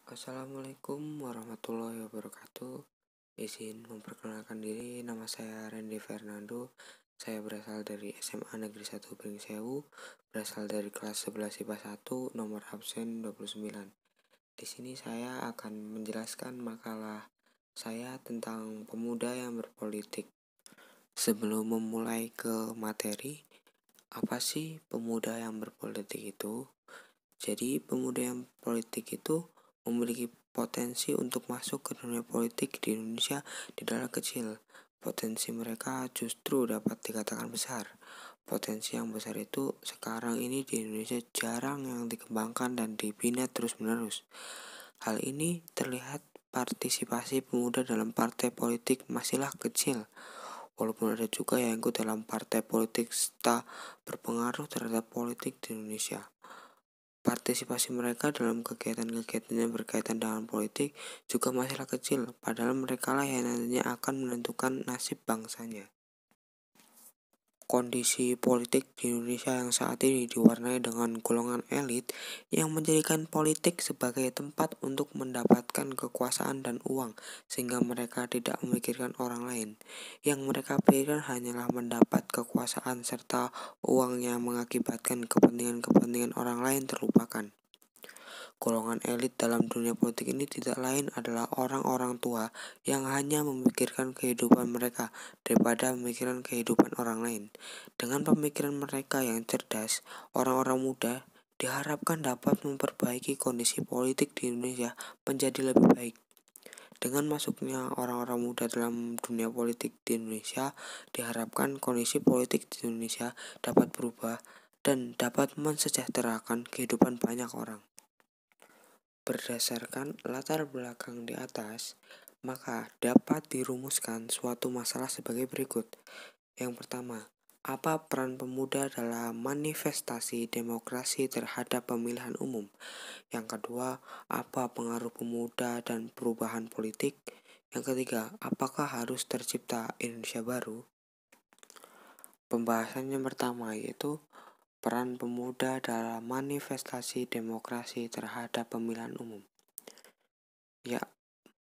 Assalamualaikum warahmatullahi wabarakatuh. Izin memperkenalkan diri, nama saya Randy Fernando. Saya berasal dari SMA Negeri 1 Pringsewu, berasal dari kelas 11 IPA 1, nomor absen 29. Di sini saya akan menjelaskan makalah saya tentang pemuda yang berpolitik. Sebelum memulai ke materi, apa sih pemuda yang berpolitik itu? Jadi pemuda yang politik itu memiliki potensi untuk masuk ke dunia politik di Indonesia tidaklah kecil. Potensi mereka justru dapat dikatakan besar. Potensi yang besar itu sekarang ini di Indonesia jarang yang dikembangkan dan dibina terus-menerus. Hal ini terlihat partisipasi pemuda dalam partai politik masihlah kecil. Walaupun ada juga yang ikut dalam partai politik serta berpengaruh terhadap politik di Indonesia. Partisipasi mereka dalam kegiatan-kegiatan yang berkaitan dengan politik juga masihlah kecil, padahal merekalah yang nantinya akan menentukan nasib bangsanya. Kondisi politik di Indonesia yang saat ini diwarnai dengan golongan elit yang menjadikan politik sebagai tempat untuk mendapatkan kekuasaan dan uang, sehingga mereka tidak memikirkan orang lain. Yang mereka pikirkan hanyalah mendapat kekuasaan serta uangnya mengakibatkan kepentingan-kepentingan orang lain terlupakan. Golongan elit dalam dunia politik ini tidak lain adalah orang-orang tua yang hanya memikirkan kehidupan mereka daripada memikirkan kehidupan orang lain. Dengan pemikiran mereka yang cerdas, orang-orang muda diharapkan dapat memperbaiki kondisi politik di Indonesia menjadi lebih baik. Dengan masuknya orang-orang muda dalam dunia politik di Indonesia, diharapkan kondisi politik di Indonesia dapat berubah dan dapat mensejahterakan kehidupan banyak orang. Berdasarkan latar belakang di atas, maka dapat dirumuskan suatu masalah sebagai berikut. Yang pertama, apa peran pemuda dalam manifestasi demokrasi terhadap pemilihan umum? Yang kedua, apa pengaruh pemuda dan perubahan politik? Yang ketiga, apakah harus tercipta Indonesia baru? Pembahasan yang pertama yaitu peran pemuda dalam manifestasi demokrasi terhadap pemilihan umum. Ya,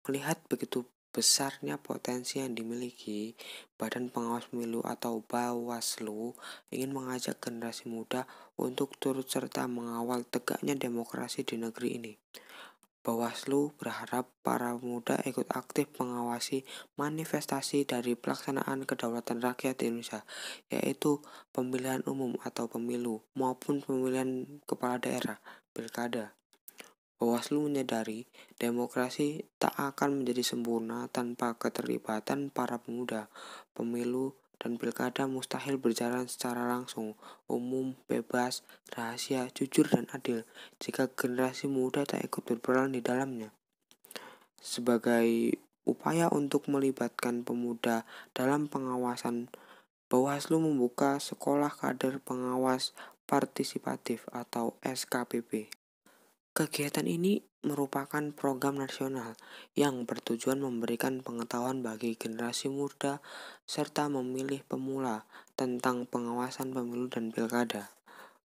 melihat begitu besarnya potensi yang dimiliki, Badan Pengawas Pemilu atau Bawaslu ingin mengajak generasi muda untuk turut serta mengawal tegaknya demokrasi di negeri ini. Bawaslu berharap para pemuda ikut aktif mengawasi manifestasi dari pelaksanaan kedaulatan rakyat di Indonesia, yaitu pemilihan umum atau pemilu maupun pemilihan kepala daerah, pilkada. Bawaslu menyadari demokrasi tak akan menjadi sempurna tanpa keterlibatan para pemuda. Pemilu dan pilkada mustahil berjalan secara langsung, umum, bebas, rahasia, jujur, dan adil jika generasi muda tak ikut berperan di dalamnya. Sebagai upaya untuk melibatkan pemuda dalam pengawasan, Bawaslu membuka Sekolah Kader Pengawas Partisipatif atau SKPP. Kegiatan ini merupakan program nasional yang bertujuan memberikan pengetahuan bagi generasi muda serta memilih pemula tentang pengawasan pemilu dan pilkada.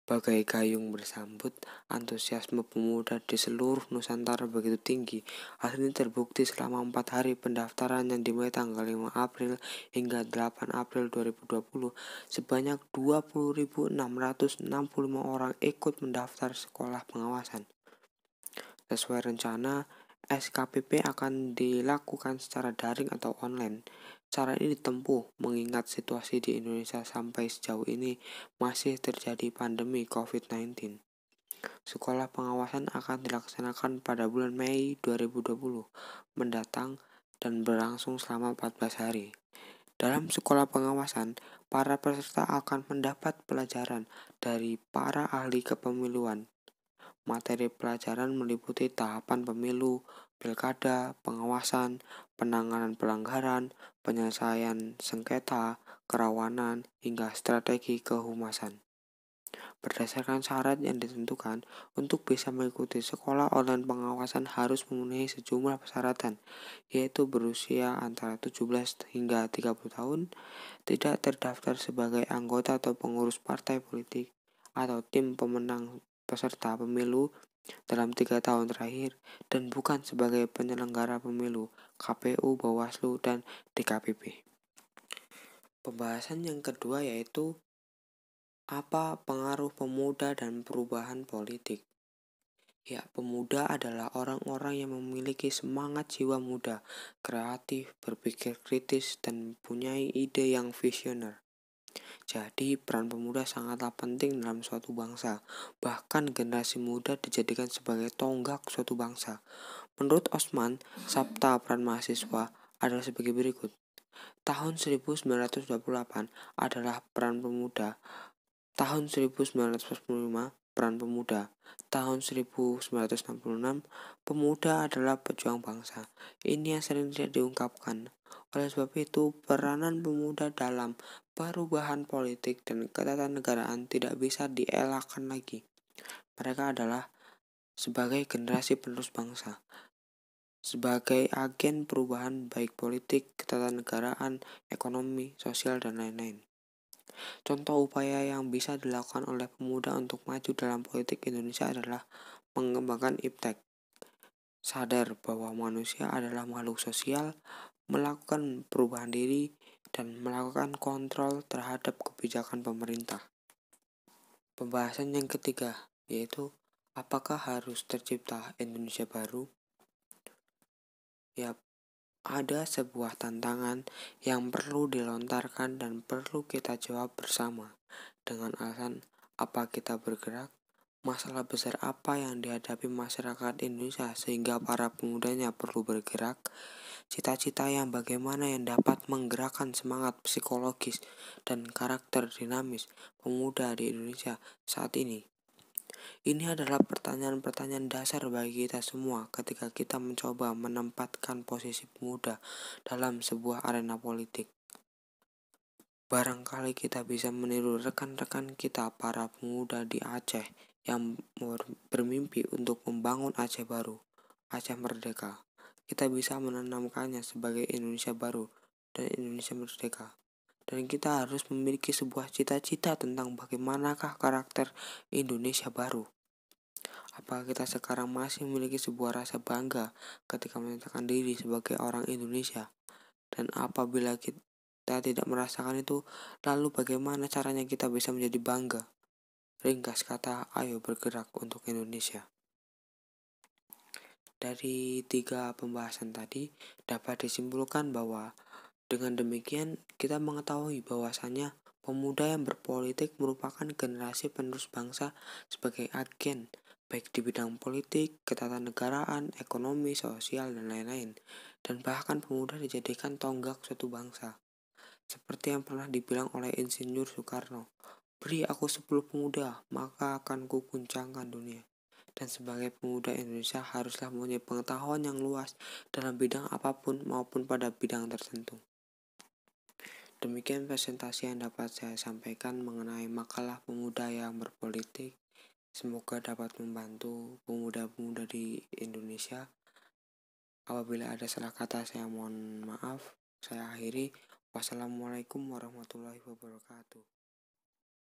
Bagai gayung bersambut, antusiasme pemuda di seluruh Nusantara begitu tinggi. Hal ini terbukti selama 4 hari pendaftaran yang dimulai tanggal 5 April hingga 8 April 2020. Sebanyak 20.665 orang ikut mendaftar sekolah pengawasan. Sesuai rencana, SKPP akan dilakukan secara daring atau online. Cara ini ditempuh mengingat situasi di Indonesia sampai sejauh ini masih terjadi pandemi COVID-19. Sekolah pengawasan akan dilaksanakan pada bulan Mei 2020 mendatang dan berlangsung selama 14 hari. Dalam sekolah pengawasan, para peserta akan mendapat pelajaran dari para ahli kepemiluan. Materi pelajaran meliputi tahapan pemilu, pilkada, pengawasan, penanganan pelanggaran, penyelesaian sengketa, kerawanan, hingga strategi kehumasan. Berdasarkan syarat yang ditentukan, untuk bisa mengikuti sekolah online pengawasan harus memenuhi sejumlah persyaratan, yaitu berusia antara 17 hingga 30 tahun, tidak terdaftar sebagai anggota atau pengurus partai politik, atau tim pemenang peserta pemilu, dalam 3 tahun terakhir dan bukan sebagai penyelenggara pemilu, KPU, Bawaslu, dan DKPP. Pembahasan yang kedua yaitu apa pengaruh pemuda dan perubahan politik. Ya, pemuda adalah orang-orang yang memiliki semangat jiwa muda, kreatif, berpikir kritis, dan mempunyai ide yang visioner. Jadi, peran pemuda sangatlah penting dalam suatu bangsa. Bahkan generasi muda dijadikan sebagai tonggak suatu bangsa. Menurut Osman, Sabta peran mahasiswa adalah sebagai berikut. Tahun 1928 adalah peran pemuda. Tahun 1945 peran pemuda. Tahun 1966 pemuda adalah pejuang bangsa. Ini yang sering tidak diungkapkan. Oleh sebab itu, peranan pemuda dalam perubahan politik dan ketatanegaraan tidak bisa dielakkan lagi. Mereka adalah sebagai generasi penerus bangsa, sebagai agen perubahan baik politik, ketatanegaraan, ekonomi, sosial, dan lain-lain. Contoh upaya yang bisa dilakukan oleh pemuda untuk maju dalam politik Indonesia adalah mengembangkan iptek, sadar bahwa manusia adalah makhluk sosial, melakukan perubahan diri, dan melakukan kontrol terhadap kebijakan pemerintah. Pembahasan yang ketiga yaitu apakah harus tercipta Indonesia baru? Ya, ada sebuah tantangan yang perlu dilontarkan dan perlu kita jawab bersama. Dengan alasan apa kita bergerak, masalah besar apa yang dihadapi masyarakat Indonesia sehingga para pemudanya perlu bergerak, cita-cita yang bagaimana yang dapat menggerakkan semangat psikologis dan karakter dinamis pemuda di Indonesia saat ini. Ini adalah pertanyaan-pertanyaan dasar bagi kita semua ketika kita mencoba menempatkan posisi pemuda dalam sebuah arena politik. Barangkali kita bisa meniru rekan-rekan kita para pemuda di Aceh yang bermimpi untuk membangun Aceh baru, Aceh merdeka. Kita bisa menanamkannya sebagai Indonesia baru dan Indonesia merdeka. Dan kita harus memiliki sebuah cita-cita tentang bagaimanakah karakter Indonesia baru. Apakah kita sekarang masih memiliki sebuah rasa bangga ketika menyatakan diri sebagai orang Indonesia? Dan apabila kita tidak merasakan itu, lalu bagaimana caranya kita bisa menjadi bangga? Ringkas kata, ayo bergerak untuk Indonesia. Dari 3 pembahasan tadi, dapat disimpulkan bahwa dengan demikian kita mengetahui bahwasannya pemuda yang berpolitik merupakan generasi penerus bangsa sebagai agen baik di bidang politik, ketatanegaraan, ekonomi, sosial, dan lain-lain. Dan bahkan pemuda dijadikan tonggak suatu bangsa. Seperti yang pernah dibilang oleh Insinyur Soekarno, beri aku 10 pemuda, maka akan kuguncangkan dunia. Dan sebagai pemuda Indonesia haruslah mempunyai pengetahuan yang luas dalam bidang apapun maupun pada bidang tertentu. Demikian presentasi yang dapat saya sampaikan mengenai makalah pemuda yang berpolitik. Semoga dapat membantu pemuda-pemuda di Indonesia. Apabila ada salah kata saya mohon maaf. Saya akhiri. Wassalamualaikum warahmatullahi wabarakatuh.